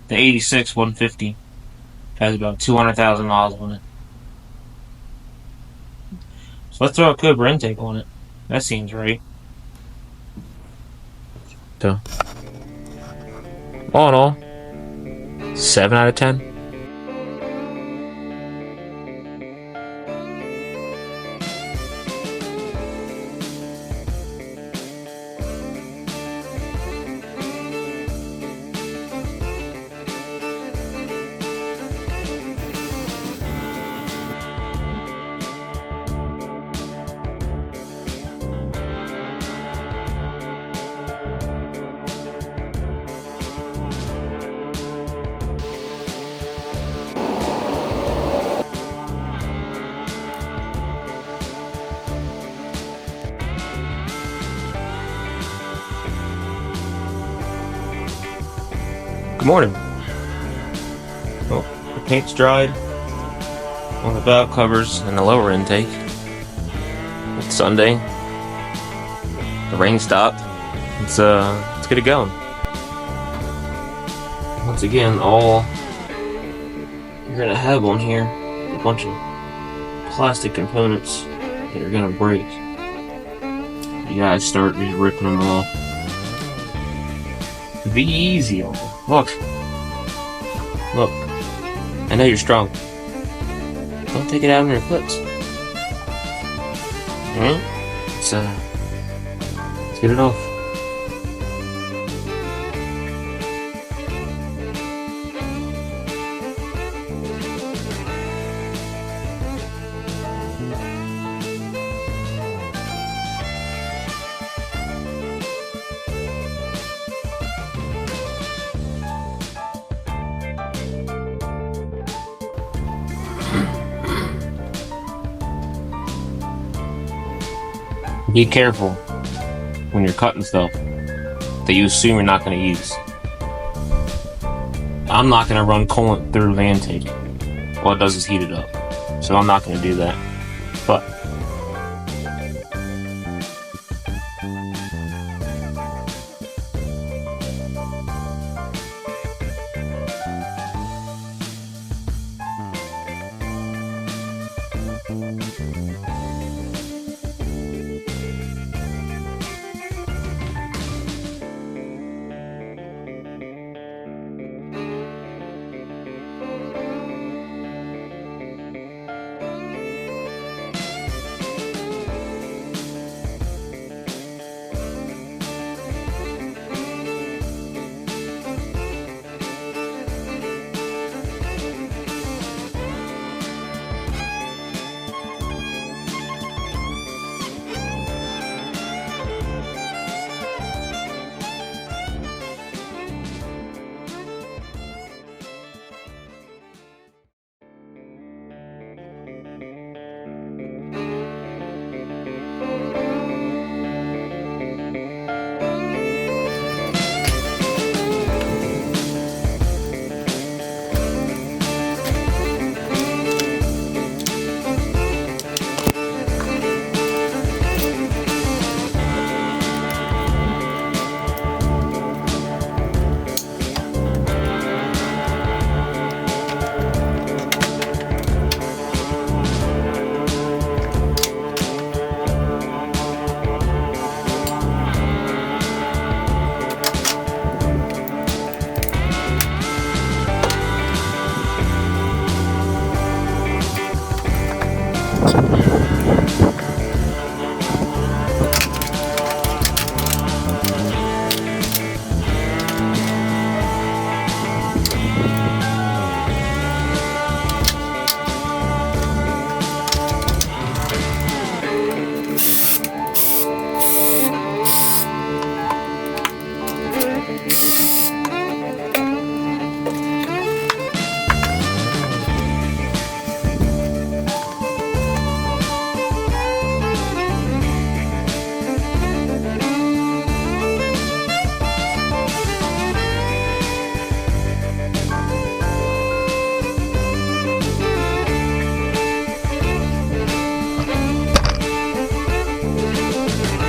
The 86 150 has about 200,000 miles on it. So let's throw a cobra intake on it. That seems right. So, all in all, 7 out of 10. Good morning. Well, the paint's dried on the valve covers and the lower intake. It's Sunday. The rain stopped. Let's get it going. Once again, all you're gonna have on here is a bunch of plastic components that are gonna break. You guys start just ripping them off. Be easy on them. Look. I know you're strong. Don't take it out on your clips. Alright? Let's get it off. Be careful when you're cutting stuff that you assume you're not going to use. I'm not going to run coolant through the intake. All it does is heat it up. So I'm not going to do that. But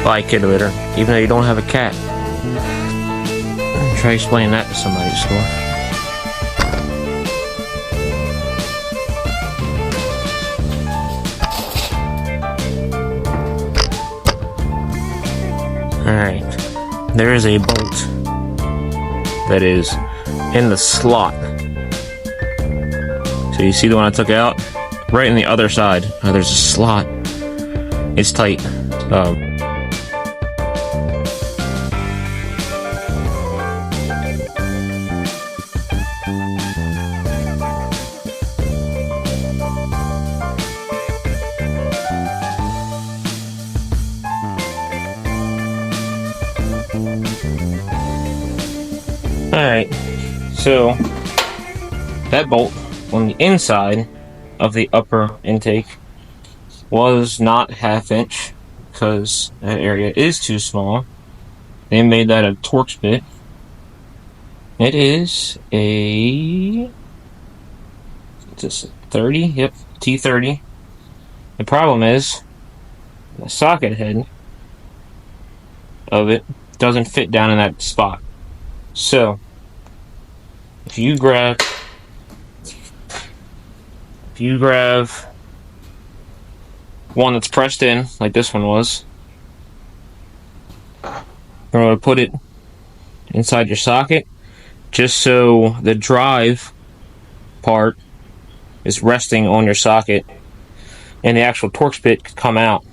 Bye, kid litter, even though you don't have a cat. Try explaining that to somebody at school. Alright, there is a bolt that is in the slot. So you see the one I took out? Right in the other side, there's a slot. It's tight. Alright, so that bolt on the inside of the upper intake was not 1/2 inch because that area is too small. They made that a Torx bit. It is a, it's a 30, yep, T30. The problem is the socket head of it doesn't fit down in that spot. So if you grab one that's pressed in, like this one was, you're going to put it inside your socket just so the drive part is resting on your socket and the actual Torx bit could come out.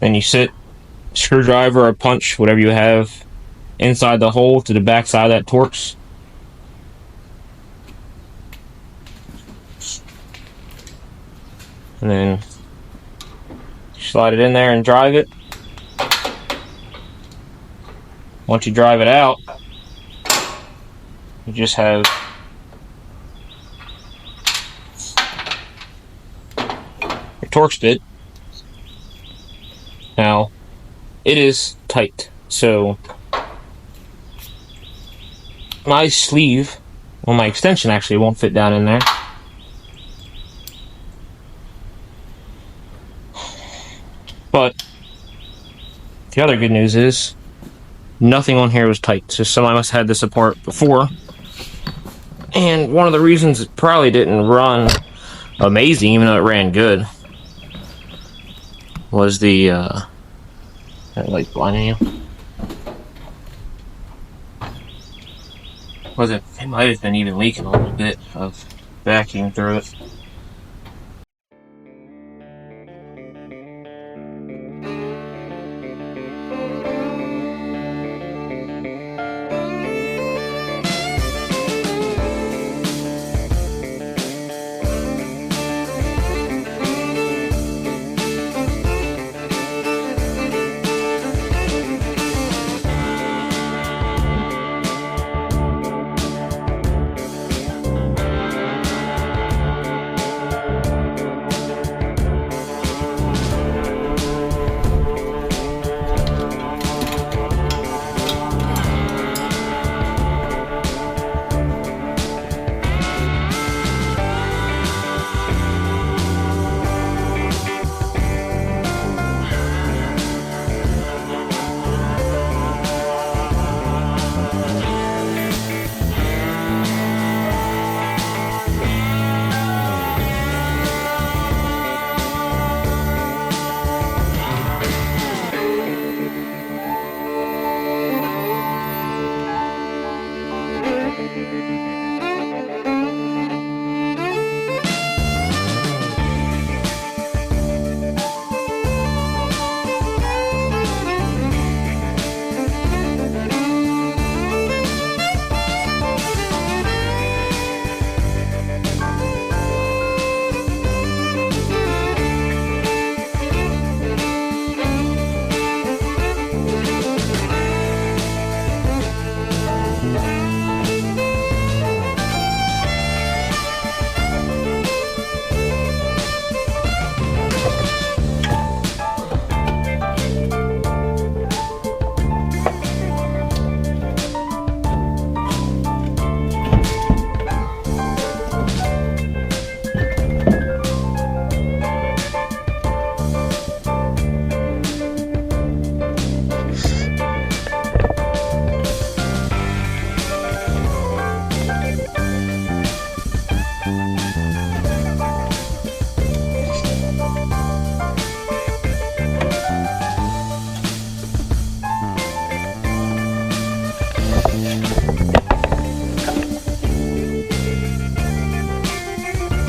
Then you sit screwdriver or punch, whatever you have, inside the hole to the back side of that Torx. And then slide it in there and drive it. Once you drive it out, you just have your Torx bit. Now, it is tight, so my sleeve, well, my extension actually won't fit down in there. But the other good news is nothing on here was tight, so somebody must have had this apart before. And one of the reasons it probably didn't run amazing, even though it ran good, was the that light blinding you. Was it? It might have been even leaking a little bit of vacuum through it.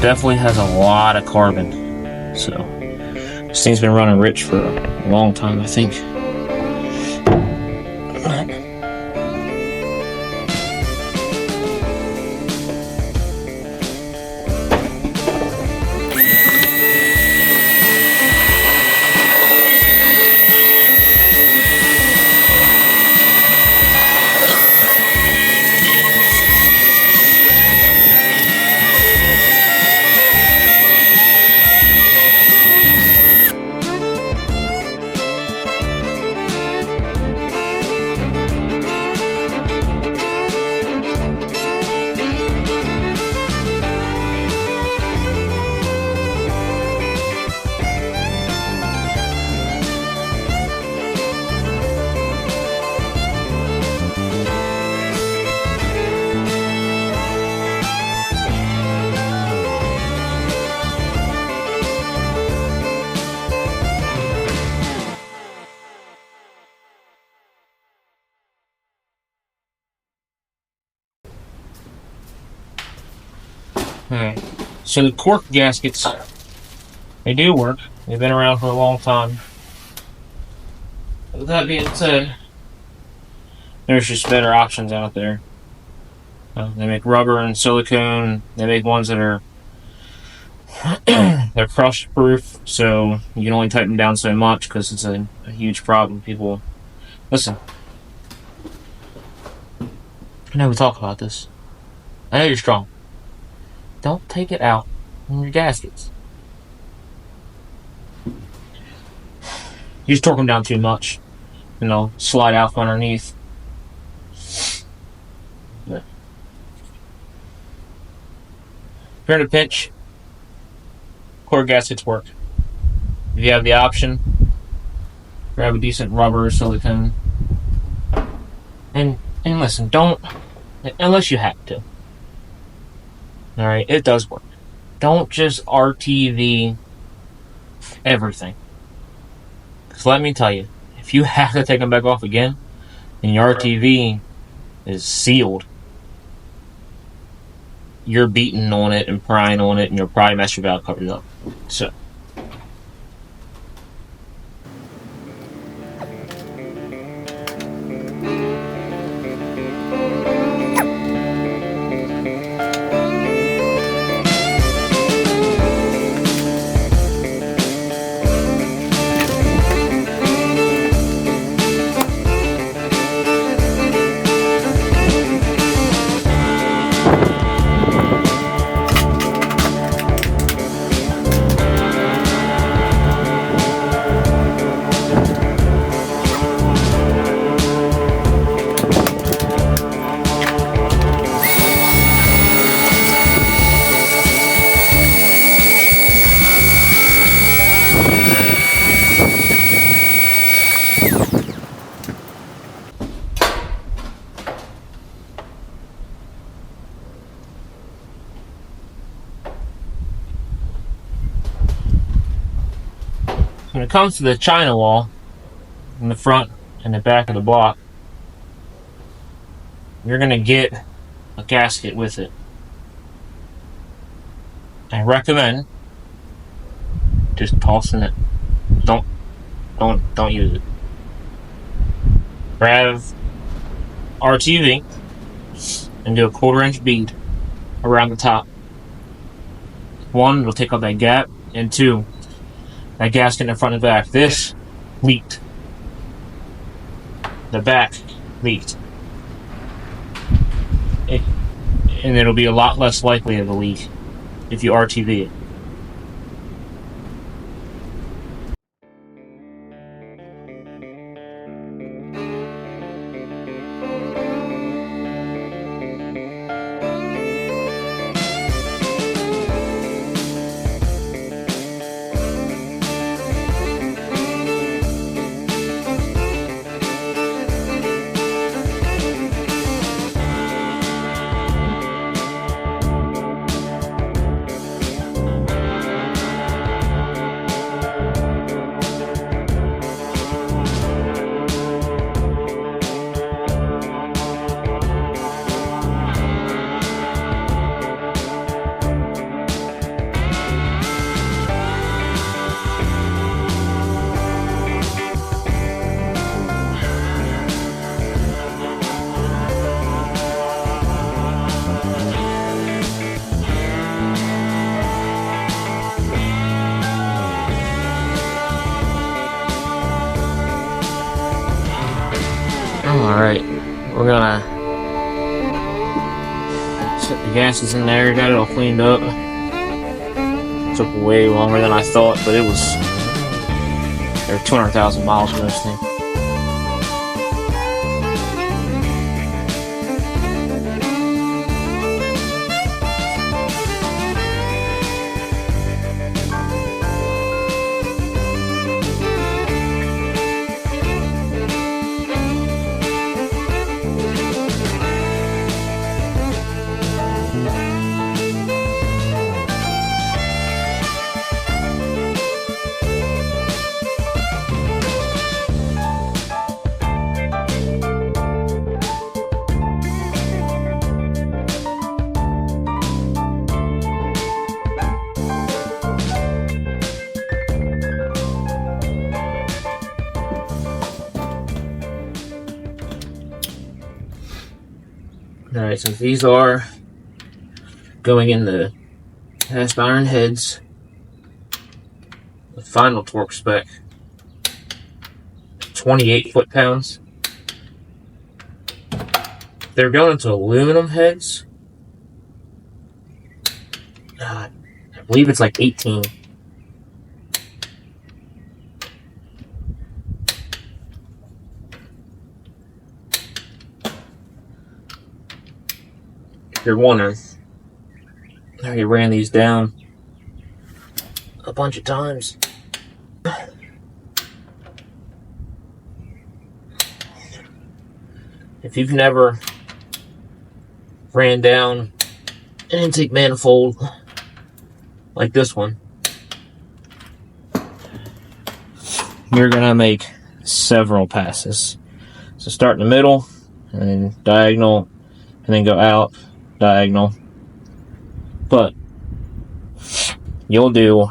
definitely has a lot of carbon. So this thing's been running rich for a long time, I think. Alright, so the cork gaskets, they do work. They've been around for a long time. With that being said, there's just better options out there. They make rubber and silicone. They make ones that are they're crush proof, so you can only tighten them down so much because it's a huge problem. People, listen. I know we talk about this. I know you're strong. Don't take it out on your gaskets. You just torque them down too much, and they'll slide out from underneath. But if you're in a pinch, cork gaskets work. If you have the option, grab a decent rubber or silicone. And listen, don't, unless you have to. Alright, it does work. Don't just RTV everything. Because let me tell you, if you have to take them back off again, and your RTV is sealed, you're beating on it and prying on it, and you'll probably mess your valve covers up. So. When it comes to the China wall, in the front and the back of the block, you're going to get a gasket with it. I recommend just tossing it. Don't use it. Grab RTV and do a 1/4-inch bead around the top. 1, it'll take up that gap, and 2, that gasket in the front and back. This leaked. The back leaked. And it'll be a lot less likely of a leak if you RTV it. Alright, we're gonna set the gaskets in there, got it all cleaned up. Took way longer than I thought, but it was, there were 200,000 miles for this thing. Alright, since these are going in the cast iron heads, the final torque spec, 28 foot-pounds. They're going into aluminum heads. I believe it's like 18. If you're wondering, I already ran these down a bunch of times. If you've never ran down an intake manifold like this one, you're gonna make several passes. So start in the middle, and then diagonal, and then go out, diagonal. But you'll do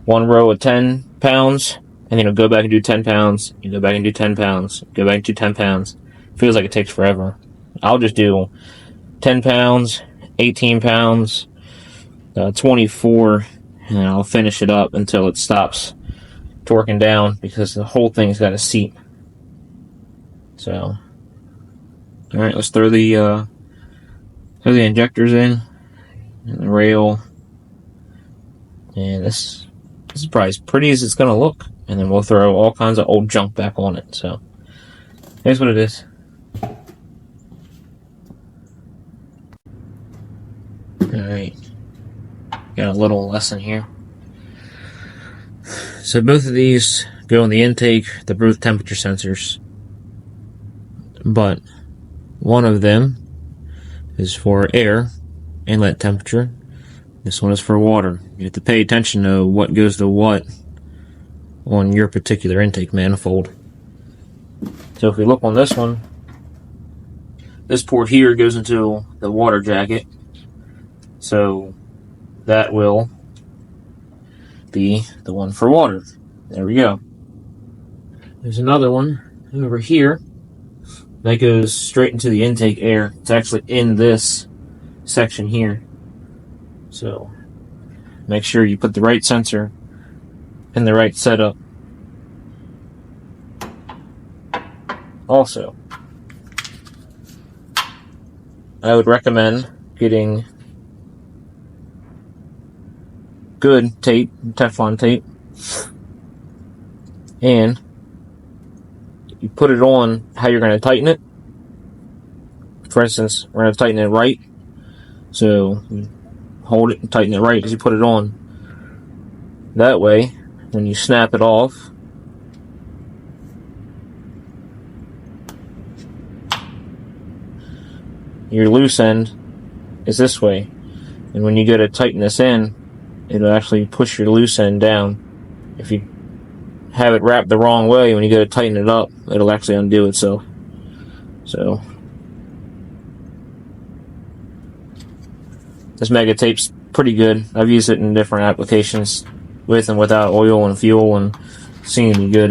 one row of 10 pounds, and then you'll go back and do 10 pounds, you go back and do 10 pounds, go back and do 10 pounds. Feels like it takes forever. I'll just do 10 pounds, 18 pounds, 24, and I'll finish it up until it stops torquing down, because the whole thing's got a seat. So, alright, let's throw the injectors in, and the rail, and this is probably as pretty as it's going to look, and then we'll throw all kinds of old junk back on it. So here's what it is. Alright, got a little lesson here. So both of these go in the intake. They're both temperature sensors, but one of them is for air, inlet temperature. This one is for water. You have to pay attention to what goes to what on your particular intake manifold. So if we look on this one, this port here goes into the water jacket. So that will be the one for water. There we go. There's another one over here that goes straight into the intake air. It's actually in this section here. So make sure you put the right sensor in the right setup. Also, I would recommend getting good tape, Teflon tape, and you put it on how you're going to tighten it. For instance, we're going to tighten it right, so you hold it and tighten it right as you put it on. That way, when you snap it off, your loose end is this way, and when you go to tighten this in, it'll actually push your loose end down. If you have it wrapped the wrong way, when you go to tighten it up, it'll actually undo itself. So this mega tape's pretty good. I've used it in different applications with and without oil and fuel, and seems to be good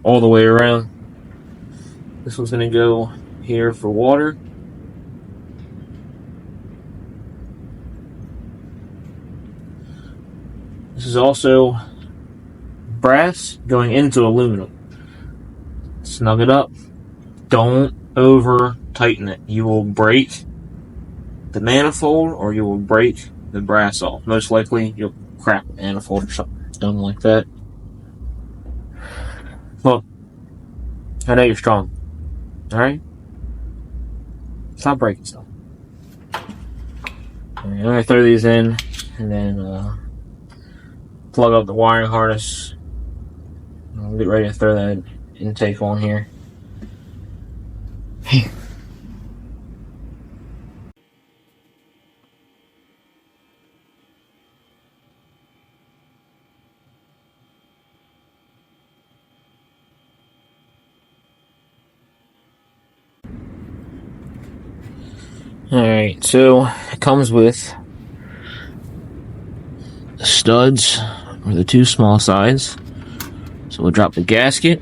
all the way around. This one's going to go here for water. This is also brass going into aluminum. Snug it up, don't over tighten it. You will break the manifold, or you will break the brass off. Most likely, you'll crack the manifold or something dumb like that. Well, I know you're strong. Alright? Stop breaking stuff. I'm going to throw these in, and then plug up the wiring harness. I'll get ready to throw that intake on here. Alright, so it comes with the studs, or the two small sides. So we'll drop the gasket.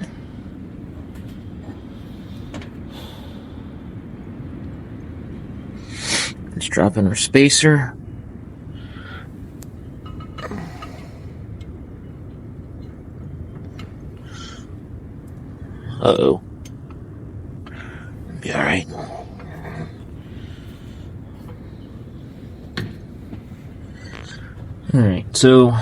Let's drop in our spacer. Uh-oh. Be alright. Alright, so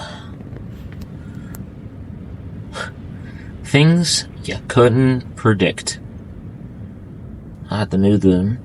things you couldn't predict. I have to move them.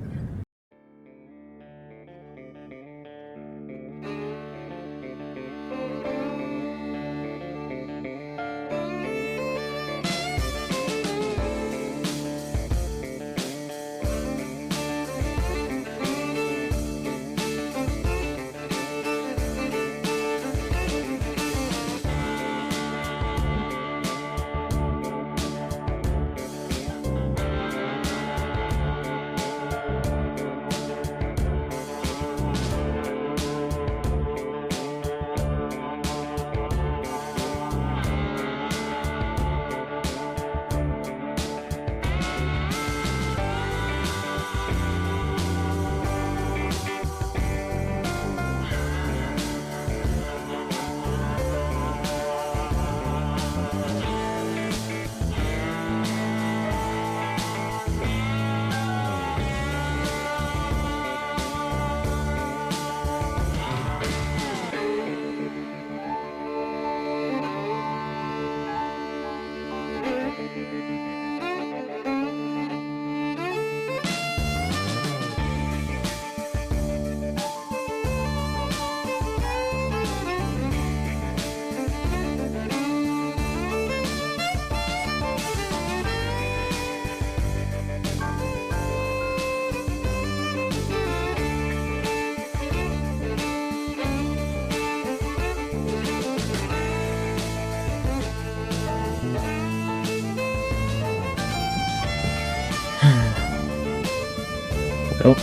Well,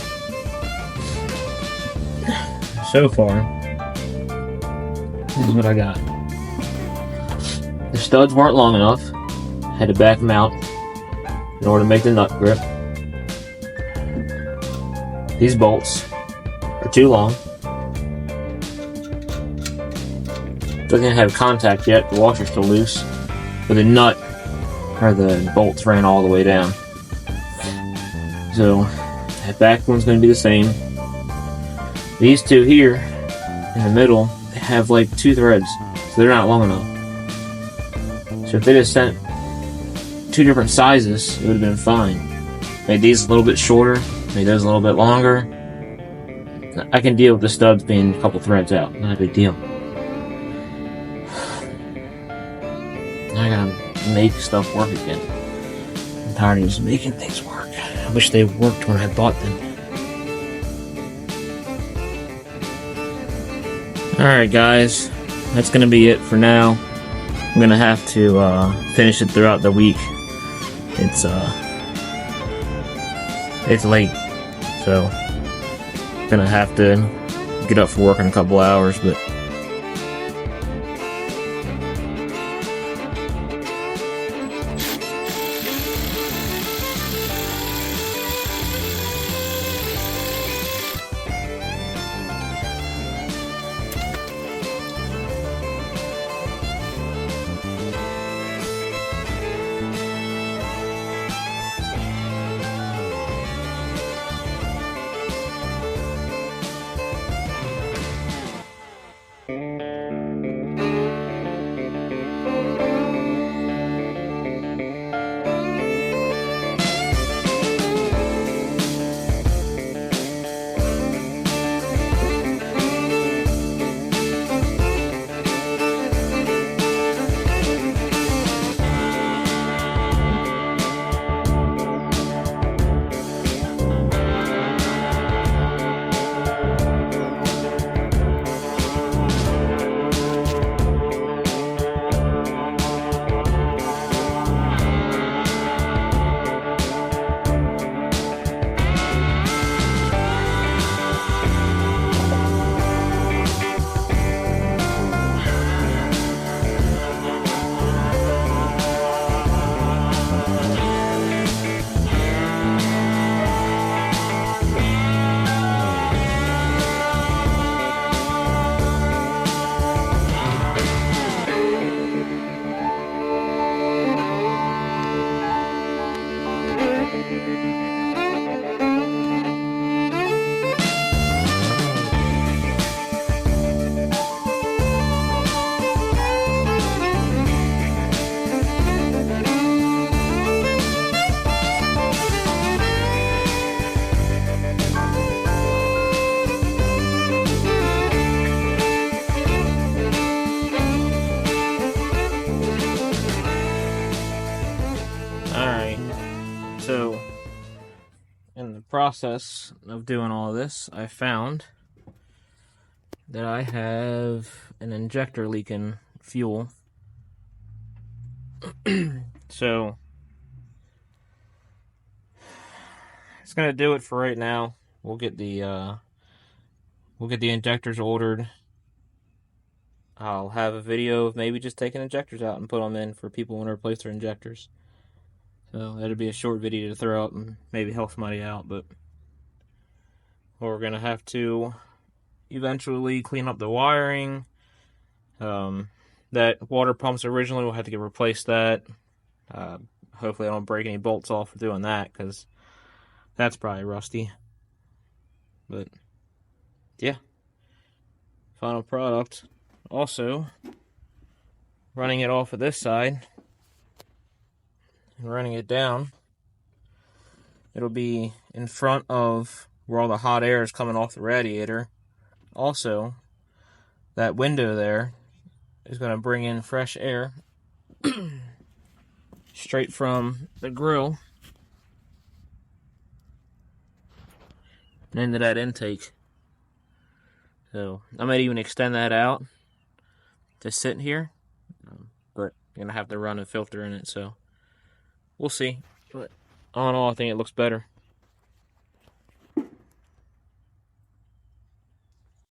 so far, this is what I got. The studs weren't long enough. Had to back them out in order to make the nut grip. These bolts are too long. Doesn't have contact yet. The washer's still loose, but the nut or the bolts ran all the way down. So that back one's going to be the same. These two here in the middle have like 2 threads, so they're not long enough. So if they just sent 2 different sizes, it would have been fine. Made these a little bit shorter, made those a little bit longer. I can deal with the studs being a couple threads out, not a big deal. Now I gotta make stuff work again. I'm tired of just making things work. I wish they worked when I bought them. Alright guys, that's gonna be it for now. I'm gonna have to finish it throughout the week. It's late, so I'm gonna have to get up for work in a couple hours, but So, in the process of doing all this, I found that I have an injector leaking fuel. So, it's gonna do it for right now. We'll get the injectors ordered. I'll have a video of maybe just taking injectors out and put them in for people who want to replace their injectors. So that'll be a short video to throw up and maybe help somebody out. But we're gonna have to eventually clean up the wiring. That water pumps originally will have to get replaced. Hopefully I don't break any bolts off for doing that, because that's probably rusty. But yeah, final product. Also, running it off of this side and running it down, it'll be in front of where all the hot air is coming off the radiator. Also, that window there is going to bring in fresh air straight from the grill and into that intake. So I might even extend that out to sit here, but I'm going to have to run a filter in it, so we'll see. But all in all, I think it looks better.